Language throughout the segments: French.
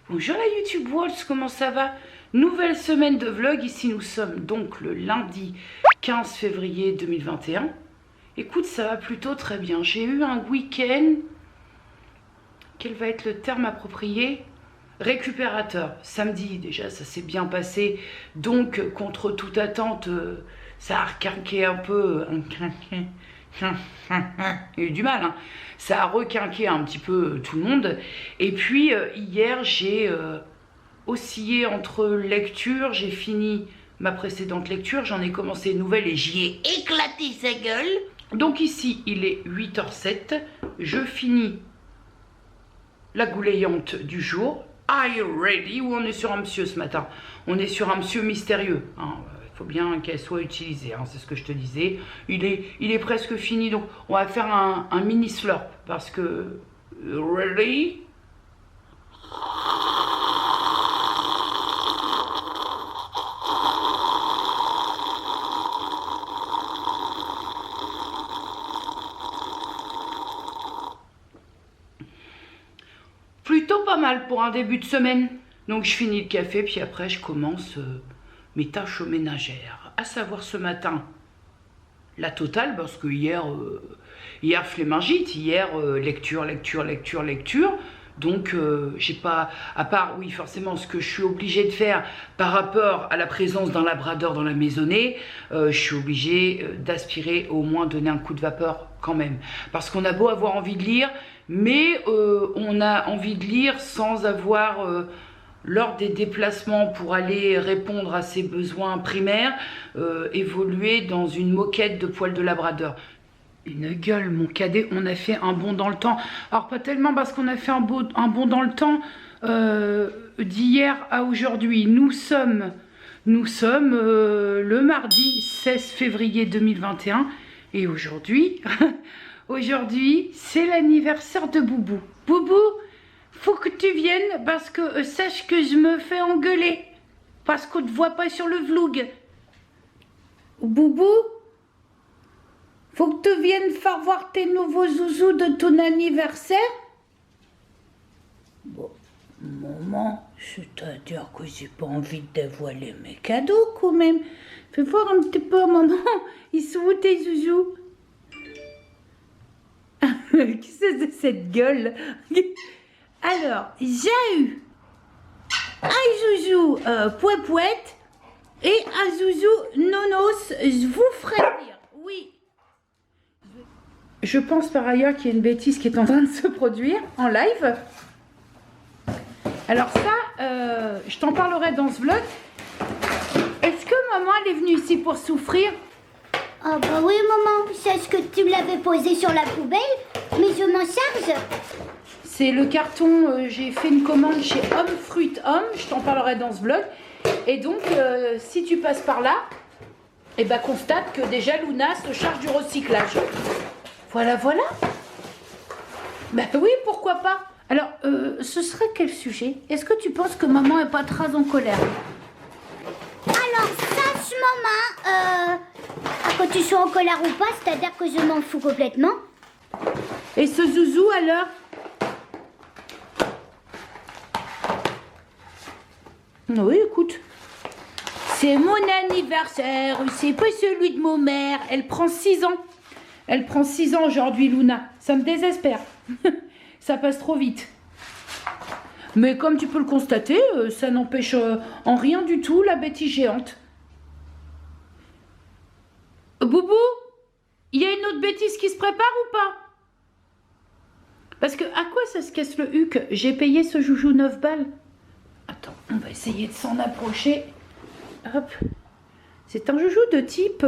Bonjour la YouTube World, comment ça va? Nouvelle semaine de vlog, ici nous sommes donc le lundi 15 février 2021. Écoute, ça va plutôt très bien. J'ai eu un week-end, quel va être le terme approprié? Récupérateur. Samedi déjà, ça s'est bien passé. Donc, contre toute attente, ça a requinqué un peu. Il y a eu du mal, hein. Ça a requinqué un petit peu tout le monde. Et puis, hier, j'ai oscillé entre lectures. J'ai fini ma précédente lecture. J'en ai commencé une nouvelle et j'y ai éclaté sa gueule. Donc ici, il est 8h07. Je finis la goulayante du jour. Are you ready? Ou on est sur un monsieur ce matin? On est sur un monsieur mystérieux. Hein. Il faut bien qu'elle soit utilisée, hein, c'est ce que je te disais. Il est presque fini, donc on va faire un mini slurp. Parce que... Ready? Plutôt pas mal pour un début de semaine. Donc je finis le café, puis après je commence mes tâches ménagères. À savoir ce matin, la totale, parce que hier flémingite, hier lecture. Donc j'ai pas, à part, oui forcément, ce que je suis obligée de faire par rapport à la présence d'un labrador dans la maisonnée, je suis obligée d'aspirer, au moins donner un coup de vapeur quand même. Parce qu'on a beau avoir envie de lire, mais on a envie de lire sans avoir, lors des déplacements pour aller répondre à ses besoins primaires, évoluer dans une moquette de poil de labrador. Une gueule, mon cadet, on a fait un bond dans le temps. Alors pas tellement parce qu'on a fait un bond dans le temps d'hier à aujourd'hui. Nous sommes le mardi 16 février 2021 et aujourd'hui, aujourd'hui c'est l'anniversaire de Boubou. Boubou, faut que tu viennes parce que sache que je me fais engueuler parce qu'on ne te voit pas sur le vlog. Boubou, faut que tu viennes faire voir tes nouveaux zouzous de ton anniversaire. Bon, maman, c'est-à-dire que j'ai pas envie de dévoiler mes cadeaux quand même. Fais voir un petit peu, maman. Ils sont où tes zouzous? Qu'est-ce que c'est cette gueule? Alors, j'ai eu un zouzou pouet-pouette et un zouzou nonos. Je vous ferai dire, oui. Je pense par ailleurs qu'il y a une bêtise qui est en train de se produire en live. Alors ça, je t'en parlerai dans ce vlog. Est-ce que maman elle est venue ici pour souffrir? Ah bah oui maman, c'est ce que tu l'avais posé sur la poubelle, mais je m'en charge. C'est le carton, j'ai fait une commande chez Homme Fruit Homme, je t'en parlerai dans ce vlog. Et donc, si tu passes par là, eh ben, constate que déjà Luna se charge du recyclage. Voilà, voilà. Ben oui, pourquoi pas. Alors, ce serait quel sujet? Est-ce que tu penses que maman est pas très en colère? Alors, sache maman, que tu sois en colère ou pas, c'est-à-dire que je m'en fous complètement. Et ce zouzou alors? Oui, écoute. C'est mon anniversaire, c'est pas celui de mon mère. Elle prend 6 ans. Elle prend 6 ans aujourd'hui, Luna. Ça me désespère. Ça passe trop vite. Mais comme tu peux le constater, ça n'empêche en rien du tout la bêtise géante. Boubou, il y a une autre bêtise qui se prépare ou pas? Parce que à quoi ça se casse le huc? J'ai payé ce joujou 9 balles. Attends, on va essayer de s'en approcher. Hop. C'est un joujou de type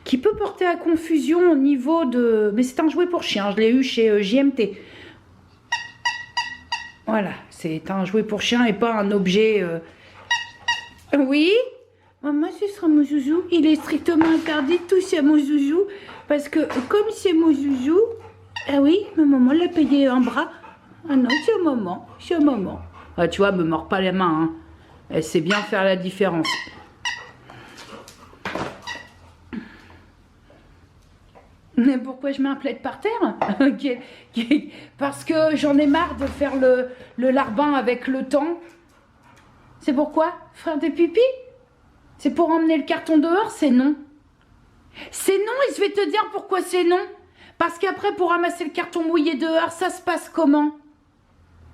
qui peut porter à confusion au niveau de... Mais c'est un jouet pour chien, je l'ai eu chez JMT. Voilà, c'est un jouet pour chien et pas un objet... Oui, maman, ce sera mon zouzou. Il est strictement interdit de toucher à mon zouzou. Parce que comme c'est mon zouzou... Ah oui, ma maman l'a payé un bras. Ah non, c'est maman, c'est maman. Ah, tu vois, me mords pas les mains. Hein. Elle sait bien faire la différence. Mais pourquoi je mets un plaid par terre? Parce que j'en ai marre de faire le larbin avec le temps. C'est pourquoi? Faire des pipis? C'est pour emmener le carton dehors? C'est non. C'est non et je vais te dire pourquoi c'est non. Parce qu'après, pour ramasser le carton mouillé dehors, ça se passe comment?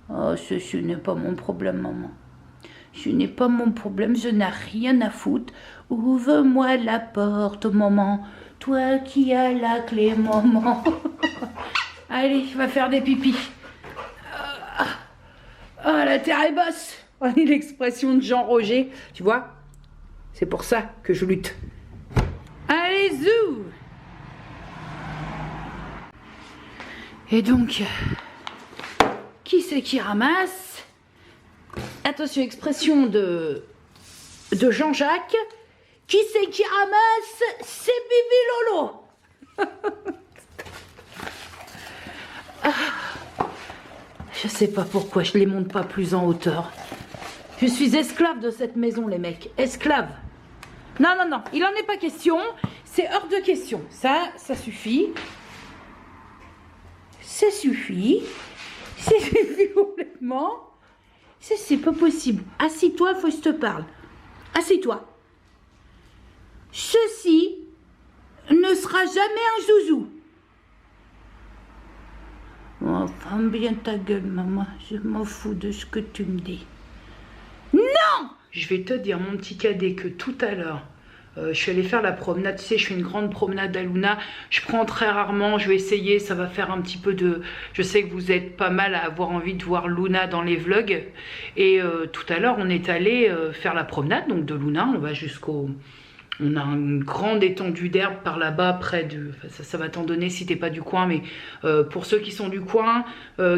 Oh, ce n'est pas mon problème, maman. Ce n'est pas mon problème, je n'ai rien à foutre. Ouvre-moi la porte, maman. Toi qui as la clé, maman. Allez, va faire des pipis. Ah, la terre est basse. On est l'expression de Jean Roger. Tu vois? C'est pour ça que je lutte. Allez, zou! Et donc, qui c'est qui ramasse? Attention, expression de Jean-Jacques. Qui c'est qui ramasse? C'est Bibi Lolo. Je sais pas pourquoi je les monte pas plus en hauteur. Je suis esclave de cette maison, les mecs. Esclave. Non, non, non, il en est pas question. C'est hors de question. Ça suffit. Ça suffit. Ça suffit complètement. Ça, c'est pas possible. Assis-toi, faut que je te parle. Assis-toi. Ceci ne sera jamais un zouzou. Oh, ferme bien ta gueule, maman. Je m'en fous de ce que tu me dis. Non! Je vais te dire, mon petit cadet, que tout à l'heure, je suis allée faire la promenade. Tu sais, je fais une grande promenade à Luna. Je prends très rarement. Je vais essayer. Ça va faire un petit peu de... Je sais que vous êtes pas mal à avoir envie de voir Luna dans les vlogs. Et tout à l'heure, on est allé faire la promenade. Donc de Luna, on va jusqu'au... On a une grande étendue d'herbe par là-bas, près de... Enfin, ça va t'en donner si t'es pas du coin, mais pour ceux qui sont du coin,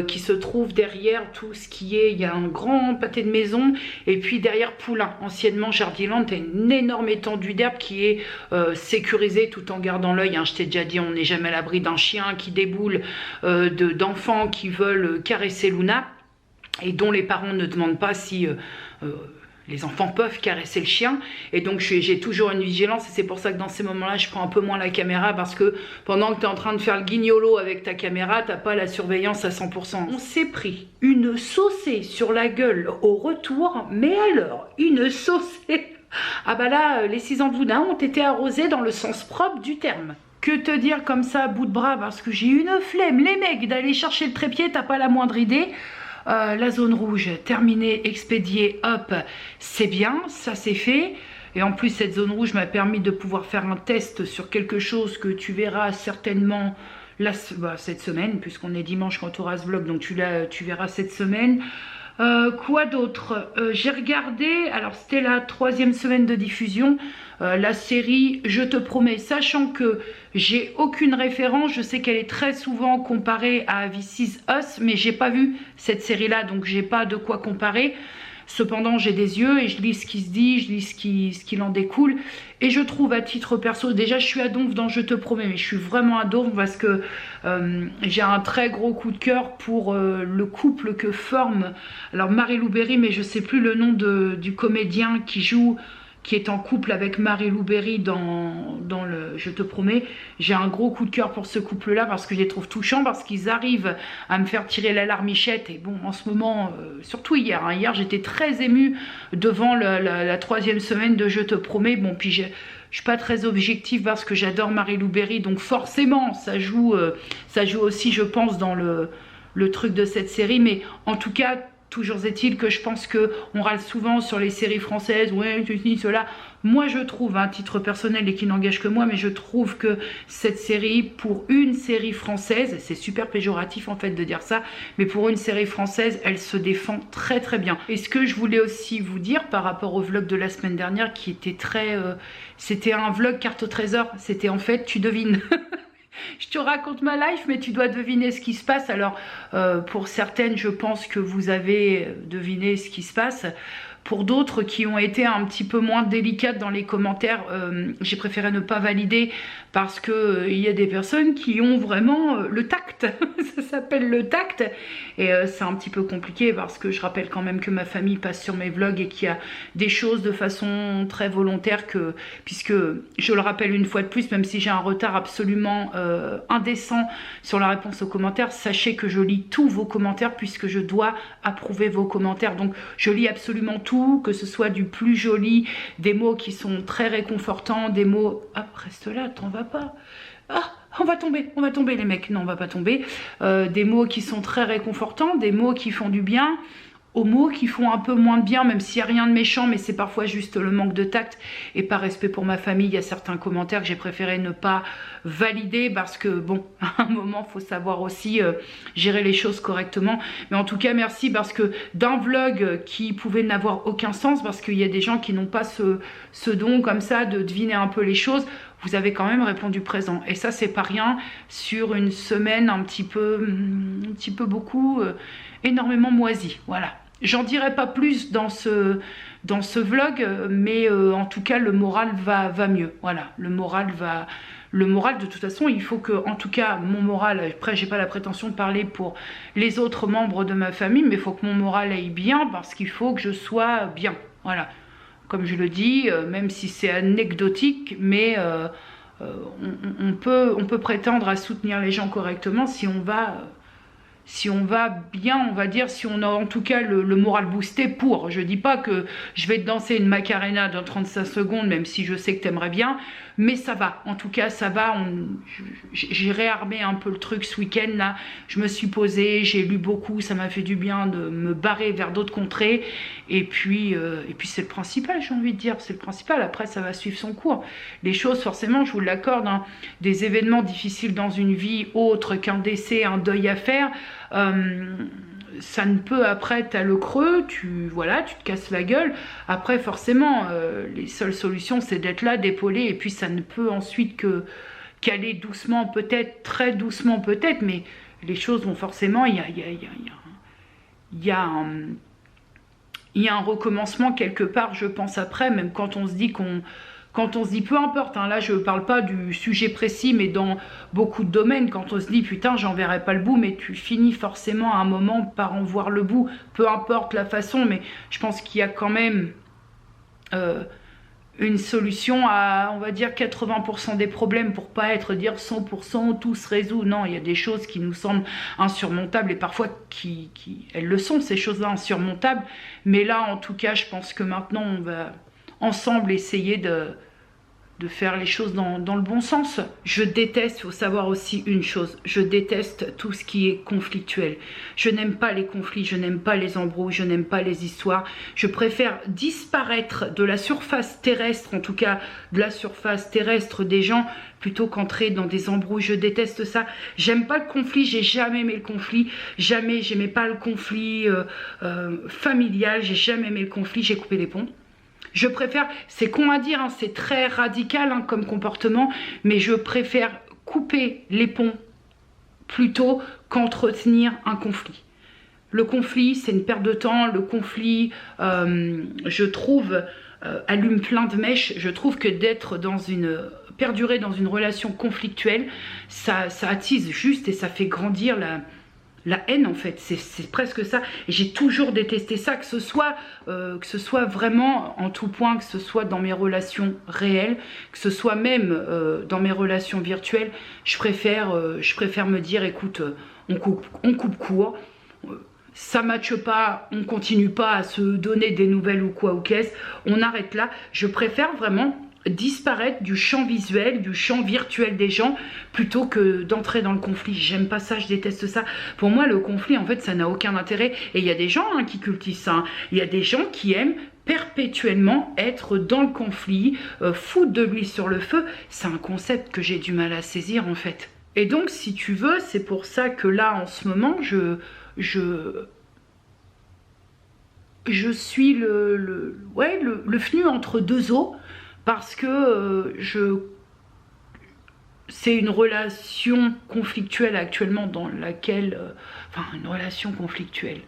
qui se trouvent derrière tout ce qui est... Il y a un grand pâté de maison, et puis derrière Poulain, anciennement Jardiland, t'as une énorme étendue d'herbe qui est sécurisée tout en gardant l'œil. Hein. Je t'ai déjà dit, on n'est jamais à l'abri d'un chien qui déboule, d'enfants qui veulent caresser Luna, et dont les parents ne demandent pas si... les enfants peuvent caresser le chien, et donc j'ai toujours une vigilance, et c'est pour ça que dans ces moments-là, je prends un peu moins la caméra, parce que pendant que tu es en train de faire le guignolo avec ta caméra, t'as pas la surveillance à 100%. On s'est pris une saucée sur la gueule au retour, mais alors, une saucée... Ah bah là, les 6 ans de Luna ont été arrosés dans le sens propre du terme. Que te dire comme ça à bout de bras, parce que j'ai une flemme, les mecs, d'aller chercher le trépied, t'as pas la moindre idée. La zone rouge terminée, expédiée, hop, c'est bien, ça c'est fait. Et en plus, cette zone rouge m'a permis de pouvoir faire un test sur quelque chose que tu verras certainement cette semaine, puisqu'on est dimanche quand tu auras ce vlog, donc tu verras cette semaine. Quoi d'autre? J'ai regardé, alors c'était la 3e semaine de diffusion, la série Je te promets, sachant que j'ai aucune référence. Je sais qu'elle est très souvent comparée à This Is Us, mais j'ai pas vu cette série là, donc j'ai pas de quoi comparer. Cependant, j'ai des yeux et je lis ce qui se dit, je lis ce qu'il en découle. Et je trouve à titre perso, déjà je suis à donf dans Je te promets, mais je suis vraiment à donf parce que j'ai un très gros coup de cœur pour le couple que forme, alors Marie-Lou Berry, mais je sais plus le nom du comédien qui est en couple avec Marie-Lou Berry dans le Je te promets. J'ai un gros coup de cœur pour ce couple-là parce que je les trouve touchants, parce qu'ils arrivent à me faire tirer la larmichette. Et bon, en ce moment, surtout hier, hein, hier j'étais très émue devant la 3e semaine de Je te promets. Bon, puis je suis pas très objective parce que j'adore Marie-Lou Berry, donc forcément ça joue aussi, je pense, dans le truc de cette série. Mais en tout cas, toujours est-il que je pense qu'on râle souvent sur les séries françaises, ouais, ceci, cela. Moi, je trouve, à titre personnel et qui n'engage que moi, mais je trouve que cette série, pour une série française, c'est super péjoratif en fait de dire ça, mais pour une série française, elle se défend très très bien. Et ce que je voulais aussi vous dire par rapport au vlog de la semaine dernière, qui était très... c'était un vlog carte au trésor, c'était en fait, tu devines... Je te raconte ma life, mais tu dois deviner ce qui se passe. Alors, pour certaines, je pense que vous avez deviné ce qui se passe. Pour d'autres qui ont été un petit peu moins délicates dans les commentaires, j'ai préféré ne pas valider parce que il y a des personnes qui ont vraiment le tact. Ça s'appelle le tact. Et c'est un petit peu compliqué parce que je rappelle quand même que ma famille passe sur mes vlogs et qu'il y a des choses de façon très volontaire puisque je le rappelle une fois de plus, même si j'ai un retard absolument indécent sur la réponse aux commentaires, sachez que je lis tous vos commentaires puisque je dois approuver vos commentaires. Donc je lis absolument tout, que ce soit du plus joli, des mots qui sont très réconfortants, des mots... Ah, reste là, t'en vas pas. Ah, on va tomber les mecs. Non, on va pas tomber. Des mots qui sont très réconfortants, des mots qui font du bien, aux mots qui font un peu moins de bien, même s'il n'y a rien de méchant, mais c'est parfois juste le manque de tact et par respect pour ma famille. Il y a certains commentaires que j'ai préféré ne pas valider parce que, bon, à un moment, il faut savoir aussi gérer les choses correctement. Mais en tout cas, merci parce que d'un vlog qui pouvait n'avoir aucun sens, parce qu'il y a des gens qui n'ont pas ce don comme ça de deviner un peu les choses, vous avez quand même répondu présent. Et ça, c'est pas rien sur une semaine un petit peu beaucoup, énormément moisie. Voilà. J'en dirai pas plus dans ce vlog, mais en tout cas, le moral va mieux. Voilà, le moral, de toute façon, il faut que, en tout cas, mon moral, après, j'ai pas la prétention de parler pour les autres membres de ma famille, mais il faut que mon moral aille bien, parce qu'il faut que je sois bien. Voilà. Comme je le dis, même si c'est anecdotique, mais on peut prétendre à soutenir les gens correctement si on va bien, on va dire, si on a en tout cas le moral boosté pour. Je dis pas que je vais te danser une Macarena dans 35 secondes, même si je sais que t'aimerais bien, mais ça va. En tout cas, ça va. J'ai réarmé un peu le truc ce week-end là. Je me suis posée, j'ai lu beaucoup, ça m'a fait du bien de me barrer vers d'autres contrées. Et puis c'est le principal, j'ai envie de dire, c'est le principal. Après, ça va suivre son cours. Les choses, forcément, je vous l'accorde, hein, des événements difficiles dans une vie autre qu'un décès, un deuil à faire. Ça ne peut, après t'as le creux, tu te casses la gueule. Après forcément les seules solutions c'est d'être là, d'épauler, et puis ça ne peut ensuite qu'aller doucement peut-être, très doucement peut-être, mais les choses vont forcément, il y a un recommencement quelque part, je pense, après, même quand on se dit peu importe, hein, là je ne parle pas du sujet précis, mais dans beaucoup de domaines, quand on se dit putain j'en verrai pas le bout, mais tu finis forcément à un moment par en voir le bout, peu importe la façon, mais je pense qu'il y a quand même une solution à, on va dire, 80% des problèmes, pour pas dire 100% tout se résout. Non, il y a des choses qui nous semblent insurmontables et parfois elles le sont, ces choses-là insurmontables, mais là en tout cas je pense que maintenant on va ensemble essayer de faire les choses dans le bon sens. Je déteste, il faut savoir aussi une chose, je déteste tout ce qui est conflictuel. Je n'aime pas les conflits, je n'aime pas les embrouilles, je n'aime pas les histoires. Je préfère disparaître de la surface terrestre, en tout cas de la surface terrestre des gens, plutôt qu'entrer dans des embrouilles. Je déteste ça. J'aime pas le conflit, j'ai jamais aimé le conflit. Jamais, j'aimais pas le conflit familial, j'ai jamais aimé le conflit, j'ai coupé les ponts. Je préfère, c'est con à dire, hein, c'est très radical hein, comme comportement, mais je préfère couper les ponts plutôt qu'entretenir un conflit. Le conflit, c'est une perte de temps. Le conflit, je trouve, allume plein de mèches. Je trouve que perdurer dans une relation conflictuelle, ça attise juste et ça fait grandir la haine en fait, c'est presque ça. Et j'ai toujours détesté ça, que ce soit vraiment en tout point, que ce soit dans mes relations réelles, que ce soit même dans mes relations virtuelles. Je préfère me dire écoute, on coupe court, ça matche pas, on continue pas à se donner des nouvelles ou quoi ou qu'est-ce, on arrête là. Je préfère vraiment disparaître du champ visuel, du champ virtuel des gens, plutôt que d'entrer dans le conflit. J'aime pas ça, je déteste ça. Pour moi, le conflit, en fait, ça n'a aucun intérêt. Et il y a des gens qui cultivent ça. Hein. Il y a des gens qui aiment perpétuellement être dans le conflit, foutre de l'huile sur le feu. C'est un concept que j'ai du mal à saisir, en fait. Et donc, si tu veux, c'est pour ça que là, en ce moment, je suis le fenu entre deux eaux, parce que c'est une relation conflictuelle actuellement dans laquelle... une relation conflictuelle.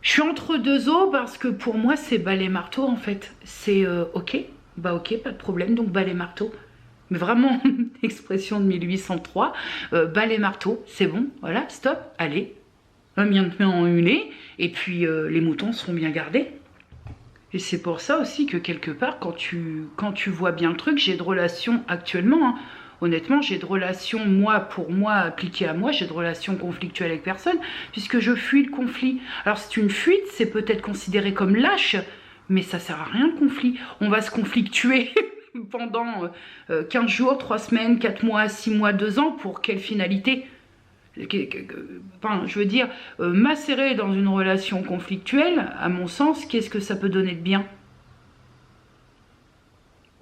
Je suis entre deux eaux parce que pour moi c'est balai marteau en fait. C'est ok, bah ok, pas de problème, donc balai marteau. Mais vraiment, expression de 1803, balai marteau, c'est bon, voilà, stop, allez. Bien en huné, et puis les moutons seront bien gardés. Et c'est pour ça aussi que quelque part, quand tu vois bien le truc, j'ai de relations actuellement, hein, honnêtement, j'ai de relations, moi, pour moi, appliquées à moi, j'ai de relations conflictuelles avec personne, puisque je fuis le conflit. Alors c'est une fuite, c'est peut-être considéré comme lâche, mais ça sert à rien le conflit. On va se conflictuer pendant 15 jours, 3 semaines, 4 mois, 6 mois, 2 ans, pour quelle finalité ? Enfin, je veux dire, macérer dans une relation conflictuelle, à mon sens, qu'est-ce que ça peut donner de bien?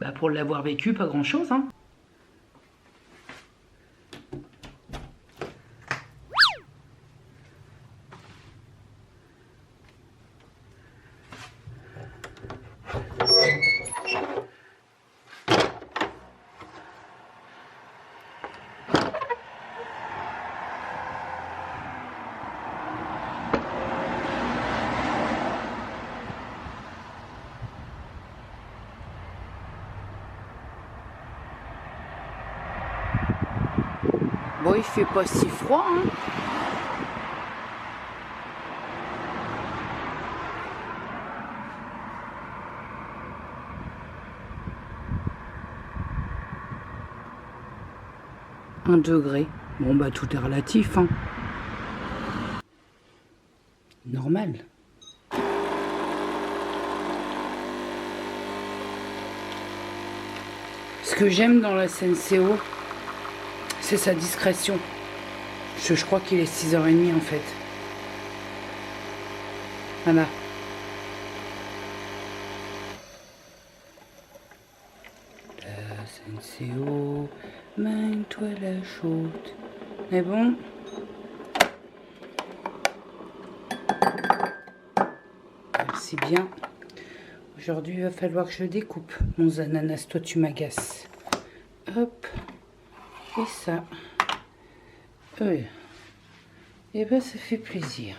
Bah pour l'avoir vécu, pas grand-chose, hein. Bon, il fait pas si froid, hein. Un degré. Bon, bah tout est relatif, hein. Normal. Ce que j'aime dans la SNCO, c'est sa discrétion. Je crois qu'il est 6h30 en fait. Voilà. La SNCO, mène-toi la chaude. Mais bon. Merci bien. Aujourd'hui, il va falloir que je découpe mon ananas. Toi, tu m'agaces. Hop. Et ça. Oui. Et ben, ça fait plaisir.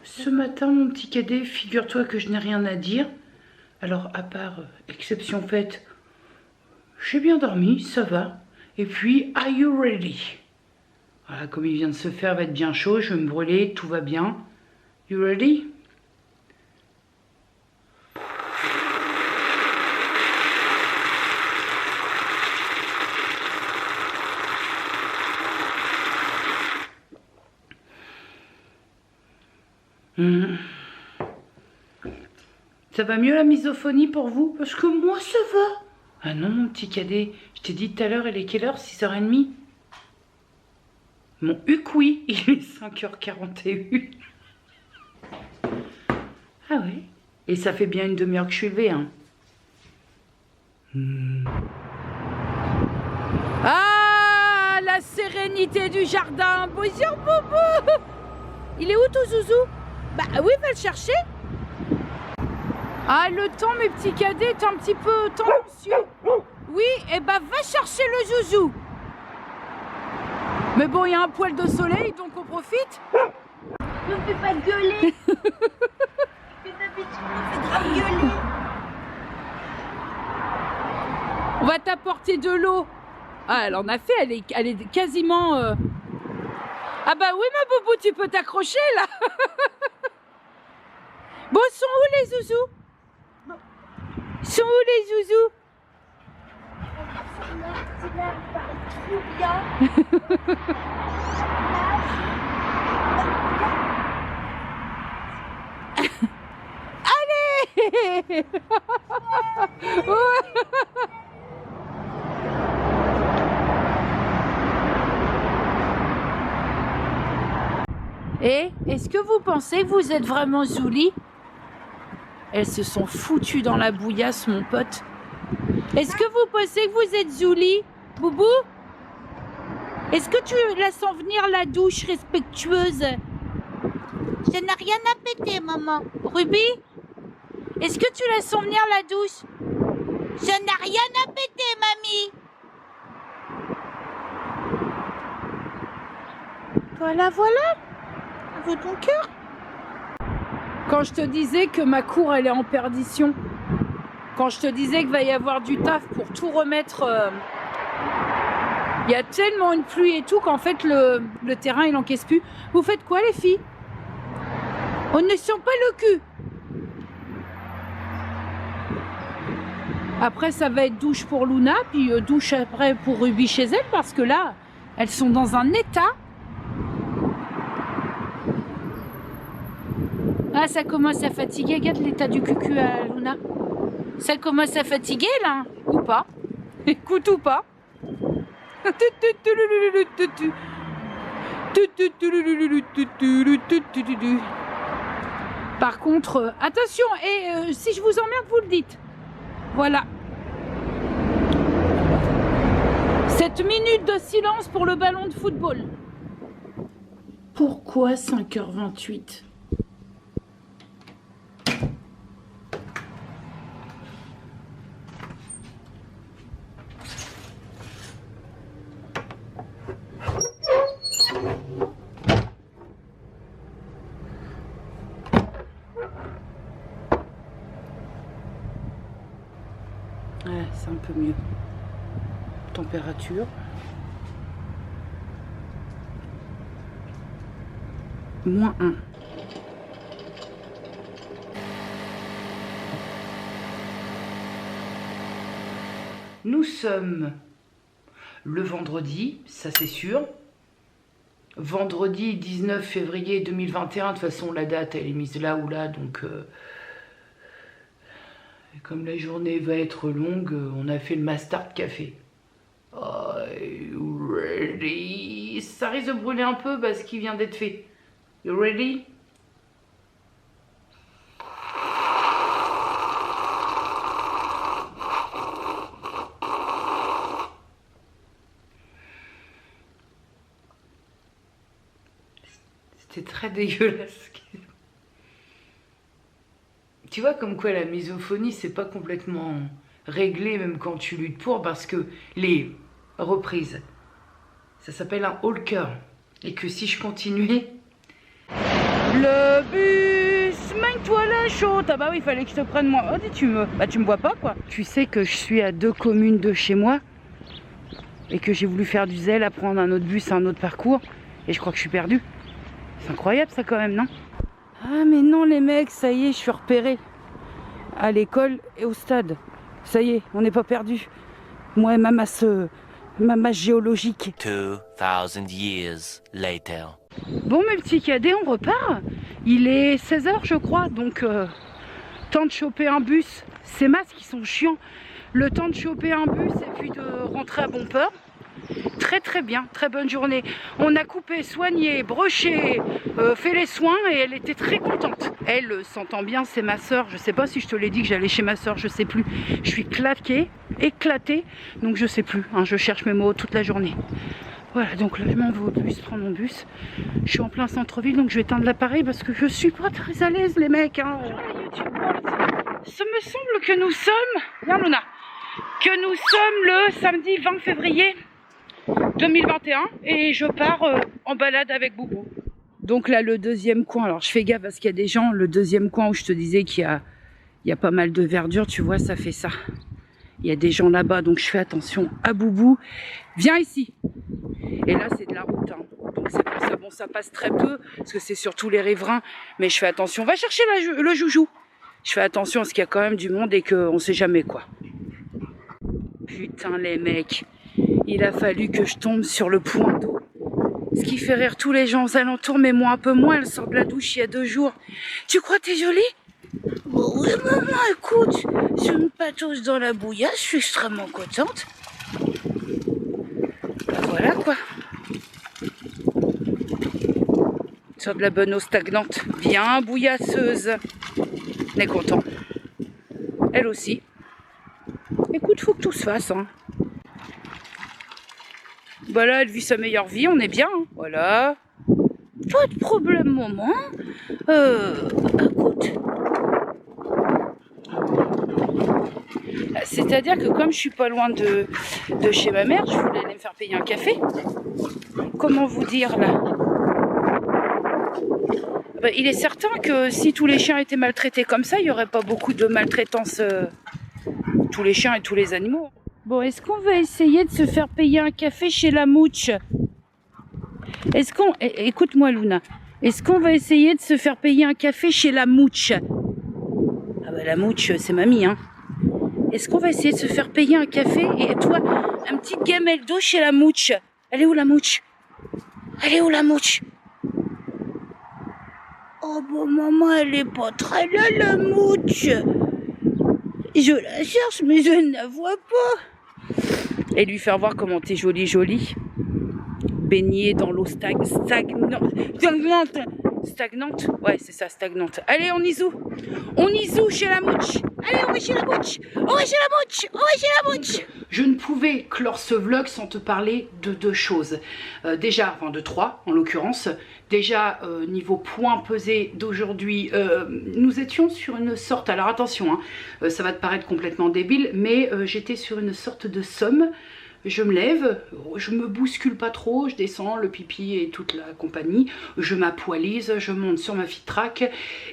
Ce matin, mon petit cadet, figure-toi que je n'ai rien à dire. Alors, à part exception faite, j'ai bien dormi, ça va. Et puis, are you ready? Voilà, comme il vient de se faire, va être bien chaud, je vais me brûler, tout va bien. You ready? Ça va mieux la misophonie pour vous? Parce que moi ça va. Ah non mon petit cadet, je t'ai dit tout à l'heure, il est quelle heure? 6h30? Mon huc oui, il est 5h41. Ah oui. Et ça fait bien une demi-heure que je suis levée, hein. Ah, la sérénité du jardin. Bonjour Boubou. Il est où ton zouzou? Bah oui, va le chercher. Ah, le temps, mes petits cadets, est un petit peu tendancieux. Oui, et bah va chercher le zouzou. Mais bon, il y a un poil de soleil, donc on profite. Ne me fais pas gueuler. Mais d'habitude, on fait grave gueuler. On va t'apporter de l'eau. Ah, elle en a fait, elle est quasiment... Ah bah oui, ma boubou, tu peux t'accrocher, là. Bon, sont où les zouzous? Sont où les zouzous? Allez. Et est-ce que vous pensez que vous êtes vraiment Zouli? Elles se sont foutues dans la bouillasse, mon pote. Est-ce que vous pensez que vous êtes Zouli, Boubou? Est-ce que tu laisses en venir la douche respectueuse? Je n'ai rien à péter, maman. Ruby? Est-ce que tu laisses en venir la douche? Je n'ai rien à péter, mamie. Voilà, voilà. Veut ton cœur? Quand je te disais que ma cour, elle est en perdition, quand je te disais qu'il va y avoir du taf pour tout remettre, il y a tellement une pluie et tout qu'en fait, le terrain, il n'encaisse plus. Vous faites quoi, les filles? On ne sent pas le cul. Après, ça va être douche pour Luna, puis douche après pour Ruby chez elle, parce que là, elles sont dans un état. Ah, ça commence à fatiguer. Regarde l'état du cucu à Luna. Ça commence à fatiguer, là, ou pas? Écoute ou pas? Par contre, attention, et si je vous emmerde, vous le dites. Voilà. 7 minutes de silence pour le ballon de football. Pourquoi 5h28? Ouais, c'est un peu mieux. Température. -1. Nous sommes le vendredi, ça c'est sûr. Vendredi 19 février 2021. De toute façon, la date, elle est mise là ou là, donc... comme la journée va être longue, on a fait le Mastard Café. Are you ready? Ça risque de brûler un peu parce qu'il vient d'être fait. You ready? C'était très dégueulasse. Tu vois comme quoi la misophonie, c'est pas complètement réglé même quand tu luttes pour, parce que les reprises, ça s'appelle un haut le cœur. Et que si je continuais... Le bus, mène-toi la chaude. Ah bah oui, il fallait que je te prenne moi. Oh, tu me vois pas quoi. Tu sais que je suis à 2 communes de chez moi et que j'ai voulu faire du zèle à prendre un autre bus, un autre parcours, et je crois que je suis perdue. C'est incroyable ça quand même, non? Ah mais non les mecs, ça y est, je suis repérée à l'école et au stade. Ça y est, on n'est pas perdu. Moi et ma masse géologique. 2000 years later. Bon mes petits cadets, on repart. Il est 16h je crois, donc temps de choper un bus. Ces masques qui sont chiants. Le temps de choper un bus et puis de rentrer à bon port. Très très bien, très bonne journée. On a coupé, soigné, broché, fait les soins et elle était très contente. Elle s'entend bien, c'est ma soeur. Je sais pas si je te l'ai dit que j'allais chez ma soeur, je sais plus. Je suis claquée, éclatée, donc je sais plus. Hein, je cherche mes mots toute la journée. Voilà, donc là je m'en vais au bus, prendre mon bus. Je suis en plein centre-ville, donc je vais éteindre l'appareil parce que je suis pas très à l'aise les mecs. Hein. Ça me semble que nous sommes... Viens Luna. Que nous sommes le samedi 20 février 2021 et je pars en balade avec Boubou. Donc là le deuxième coin, alors je fais gaffe parce qu'il y a des gens, le deuxième coin où je te disais qu'il y a pas mal de verdure, tu vois, ça fait ça. Il y a des gens là-bas, donc je fais attention à Boubou. Viens ici. Et là c'est de la route, hein. Donc c'est pour ça, bon ça passe très peu, parce que c'est surtout les riverains, mais je fais attention. Va chercher le joujou. Je fais attention parce qu'il y a quand même du monde et qu'on sait jamais quoi. Putain les mecs. Il a fallu que je tombe sur le point d'eau. Ce qui fait rire tous les gens aux alentours, mais moi un peu moins. Elle sort de la douche il y a 2 jours. Tu crois que t'es jolie? Oui maman, écoute, je me patauge dans la bouillasse, je suis extrêmement contente. Ben voilà quoi. Sur de la bonne eau stagnante, bien bouillasseuse. On est content. Elle aussi. Écoute, faut que tout se fasse, hein. Voilà, elle vit sa meilleure vie, on est bien. Hein. Voilà. Pas de problème, maman. Écoute. C'est-à-dire que comme je suis pas loin de chez ma mère, je voulais aller me faire payer un café. Comment vous dire là? Bah, il est certain que si tous les chiens étaient maltraités comme ça, il n'y aurait pas beaucoup de maltraitance, tous les chiens et tous les animaux. Bon, est-ce qu'on va essayer de se faire payer un café chez la Mouche? Est-ce qu'on... Écoute-moi, Luna. Est-ce qu'on va essayer de se faire payer un café chez la Mouche? Ah bah la Mouche, c'est mamie, hein. Est-ce qu'on va essayer de se faire payer un café et toi, un petit gamelle d'eau chez la Mouche? Elle est où la Mouche? Elle est où la Mouche? Oh bon, maman, elle est pas très là, la Mouche. Je la cherche, mais je ne la vois pas. Et lui faire voir comment t'es jolie, jolie. Baignée dans l'eau stagnante. Ouais, c'est ça, stagnante. Allez, on y zoue. On y zoue chez la Mouche. Allez, on va chez la Mouche. On va chez la Mouche. On va chez la Mouche. Je ne pouvais clore ce vlog sans te parler de deux choses. Déjà, enfin de trois en l'occurrence. Déjà, niveau poids pesé d'aujourd'hui, nous étions sur une sorte... Alors attention, hein, ça va te paraître complètement débile, mais j'étais sur une sorte de somme. Je me lève, je me bouscule pas trop, je descends le pipi et toute la compagnie, je m'apoilise, je monte sur ma FitTrack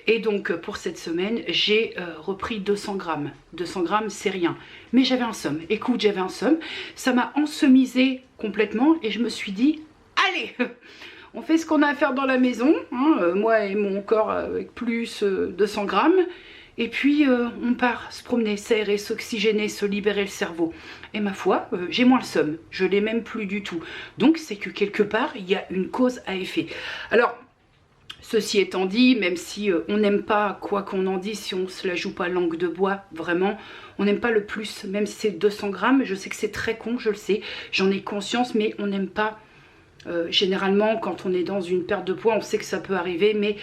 et donc pour cette semaine j'ai repris 200 grammes. 200 grammes c'est rien, mais j'avais un somme, écoute j'avais un somme, ça m'a ensemisé complètement et je me suis dit allez on fait ce qu'on a à faire dans la maison, hein, moi et mon corps avec plus 200 grammes. Et puis on part se promener, s'aérer, s'oxygéner, se libérer le cerveau. Et ma foi, j'ai moins le somme, je l'ai même plus du tout. Donc c'est que quelque part, il y a une cause à effet. Alors, ceci étant dit, même si on n'aime pas, quoi qu'on en dise, si on se la joue pas langue de bois, vraiment, on n'aime pas le plus, même si c'est 200 grammes, je sais que c'est très con, je le sais, j'en ai conscience, mais on n'aime pas... généralement quand on est dans une perte de poids on sait que ça peut arriver mais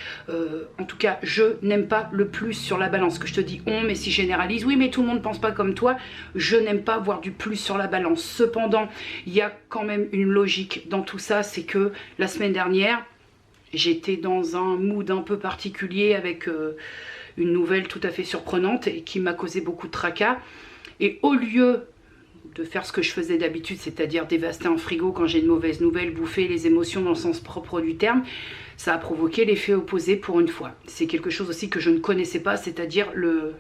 en tout cas je n'aime pas le plus sur la balance, que je te dis on mais si je généralise oui mais tout le monde ne pense pas comme toi, je n'aime pas voir du plus sur la balance. Cependant il y a quand même une logique dans tout ça, c'est que la semaine dernière j'étais dans un mood un peu particulier avec une nouvelle tout à fait surprenante et qui m'a causé beaucoup de tracas et au lieu de faire ce que je faisais d'habitude, c'est-à-dire dévaster un frigo quand j'ai une mauvaise nouvelle, bouffer les émotions dans le sens propre du terme, ça a provoqué l'effet opposé pour une fois. C'est quelque chose aussi que je ne connaissais pas, c'est-à-dire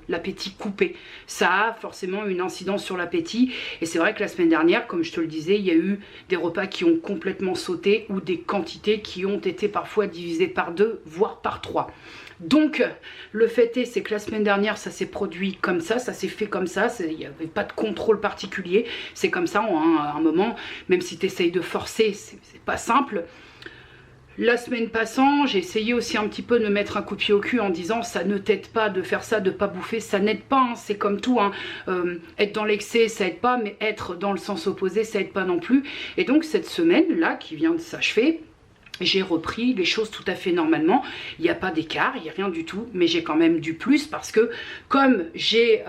l'appétit coupé. Ça a forcément une incidence sur l'appétit et c'est vrai que la semaine dernière, comme je te le disais, il y a eu des repas qui ont complètement sauté ou des quantités qui ont été parfois divisées par 2, voire par 3. Donc le fait est, c'est que la semaine dernière ça s'est produit comme ça s'est fait comme ça, il n'y avait pas de contrôle particulier, c'est comme ça à un moment, même si tu essayes de forcer, c'est pas simple. La semaine passant, j'ai essayé aussi un petit peu de me mettre un coup de pied au cul en disant ça ne t'aide pas de faire ça, de pas bouffer, ça n'aide pas, hein, c'est comme tout, hein. Être dans l'excès ça aide pas, mais être dans le sens opposé ça aide pas non plus. Et donc cette semaine là qui vient de s'achever, j'ai repris les choses tout à fait normalement, il n'y a pas d'écart, il n'y a rien du tout, mais j'ai quand même du plus parce que comme j'ai...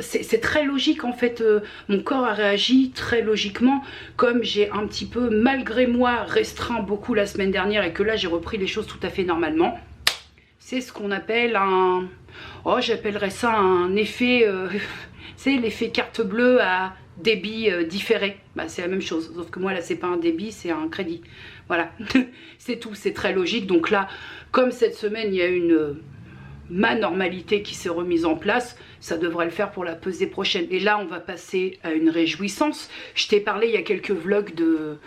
c'est très logique en fait, mon corps a réagi très logiquement, comme j'ai un petit peu malgré moi restreint beaucoup la semaine dernière et que là j'ai repris les choses tout à fait normalement. C'est ce qu'on appelle un... Oh j'appellerais ça un effet... c'est l'effet carte bleue à débit différé, bah, c'est la même chose, sauf que moi là c'est pas un débit, c'est un crédit. Voilà, c'est tout, c'est très logique. Donc là, comme cette semaine, il y a ma normalité qui s'est remise en place, ça devrait le faire pour la pesée prochaine. Et là, on va passer à une réjouissance. Je t'ai parlé il y a quelques vlogs de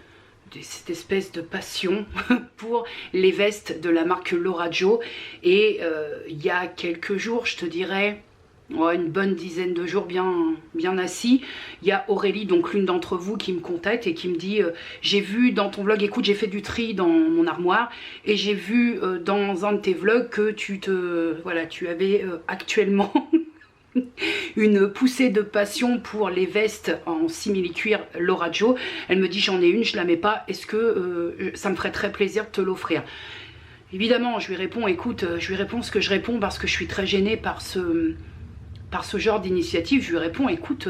cette espèce de passion pour les vestes de la marque Loraggio. Et il y a quelques jours, je te dirais... Ouais, une bonne dizaine de jours bien assis, il y a Aurélie, donc l'une d'entre vous, qui me contacte et qui me dit j'ai vu dans ton vlog, écoute j'ai fait du tri dans mon armoire et j'ai vu dans un de tes vlogs que tu avais actuellement une poussée de passion pour les vestes en simili-cuir Loraggio. Elle me dit j'en ai une, je la mets pas, est-ce que ça me ferait très plaisir de te l'offrir? Évidemment je lui réponds, écoute, je lui réponds ce que je réponds parce que je suis très gênée par ce genre d'initiative. Je lui réponds écoute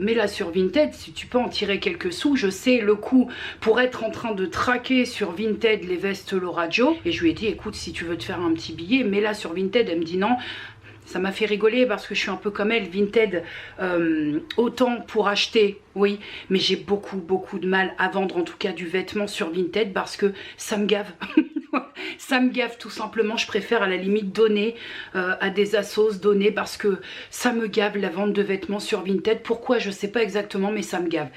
mets-la sur Vinted, si tu peux en tirer quelques sous, je sais le coût pour être en train de traquer sur Vinted les vestes Loraggio. Et je lui ai dit écoute si tu veux te faire un petit billet mets-la sur Vinted. Elle me dit non. Ça m'a fait rigoler parce que je suis un peu comme elle, Vinted, autant pour acheter, oui, mais j'ai beaucoup de mal à vendre en tout cas du vêtement sur Vinted parce que ça me gave. Ça me gave tout simplement, je préfère à la limite donner à des assos, donner parce que ça me gave la vente de vêtements sur Vinted. Pourquoi je sais pas exactement mais ça me gave.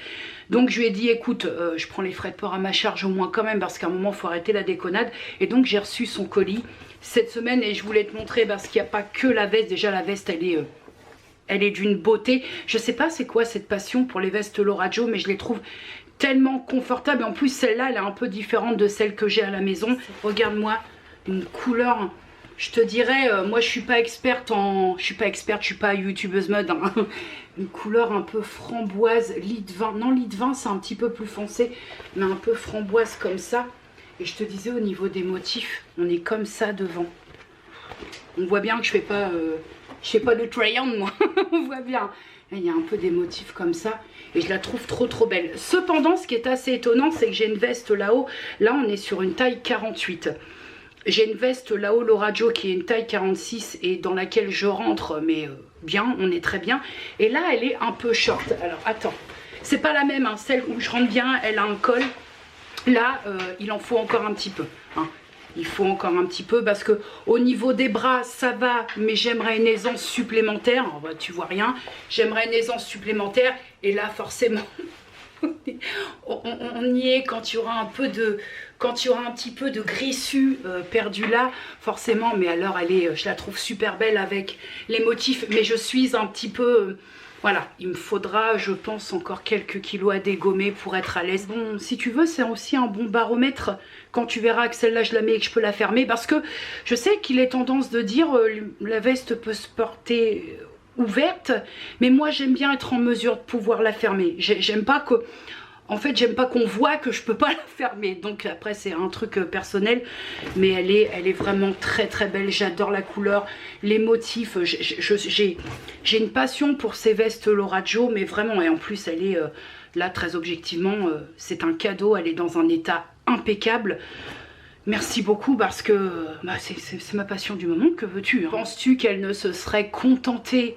Donc je lui ai dit écoute, je prends les frais de port à ma charge au moins quand même parce qu'à un moment il faut arrêter la déconnade. Et donc j'ai reçu son colis cette semaine et je voulais te montrer parce qu'il n'y a pas que la veste. Déjà la veste elle est d'une beauté. Je sais pas c'est quoi cette passion pour les vestes Laura Jo mais je les trouve tellement confortable. Et en plus celle-là elle est un peu différente de celle que j'ai à la maison. Regarde-moi, une couleur, je te dirais, moi je suis pas experte, je suis pas youtubeuse mode, hein. Une couleur un peu framboise, lit de vin, non lit de vin c'est un petit peu plus foncé, mais un peu framboise comme ça. Et je te disais au niveau des motifs, on est comme ça devant. On voit bien que je fais pas de crayon moi, on voit bien. Il y a un peu des motifs comme ça et je la trouve trop belle. Cependant, ce qui est assez étonnant, c'est que j'ai une veste là-haut. Là, on est sur une taille 48. J'ai une veste là-haut, Laura Jo, qui est une taille 46 et dans laquelle je rentre, mais bien, on est très bien. Et là, elle est un peu short. Alors, attends, c'est pas la même, hein. Celle où je rentre bien, elle a un col. Là, il en faut encore un petit peu, hein. Il faut encore un petit peu parce que au niveau des bras ça va, mais j'aimerais une aisance supplémentaire. Oh, bah, tu vois rien, j'aimerais une aisance supplémentaire et là forcément on y est quand il y aura un peu de, quand il y aura un petit peu de grissu perdu là, forcément. Mais alors elle est, je la trouve super belle avec les motifs, mais je suis un petit peu voilà, il me faudra, je pense, encore quelques kilos à dégommer pour être à l'aise. Bon, si tu veux, c'est aussi un bon baromètre quand tu verras que celle-là, je la mets et que je peux la fermer. Parce que je sais qu'il est tendance de dire la veste peut se porter ouverte. Mais moi, j'aime bien être en mesure de pouvoir la fermer. J'aime pas que... En fait, j'aime pas qu'on voit que je peux pas la fermer. Donc après, c'est un truc personnel. Mais elle est vraiment très belle. J'adore la couleur, les motifs. J'ai une passion pour ces vestes Laura Jo. Mais vraiment, et en plus, elle est là, très objectivement, c'est un cadeau. Elle est dans un état impeccable. Merci beaucoup parce que bah, c'est ma passion du moment. Que veux-tu, hein? Penses-tu qu'elle ne se serait contentée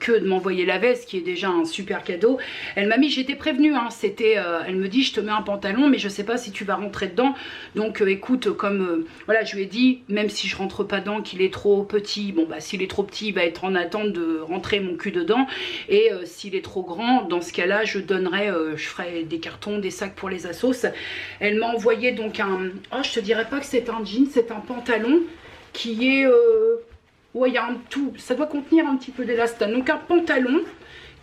que de m'envoyer la veste, qui est déjà un super cadeau? Elle m'a mis, j'étais prévenue, hein, c'était, elle me dit je te mets un pantalon mais je sais pas si tu vas rentrer dedans, donc écoute, comme voilà, je lui ai dit même si je rentre pas dedans, qu'il est trop petit, bon bah s'il est trop petit il va être en attente de rentrer mon cul dedans, et s'il est trop grand, dans ce cas là je donnerai, je ferai des cartons, des sacs pour les assos. Elle m'a envoyé donc un, oh je te dirais pas que c'est un jean, c'est un pantalon qui est ouais, il y a un tout, ça doit contenir un petit peu d'élastane. Donc un pantalon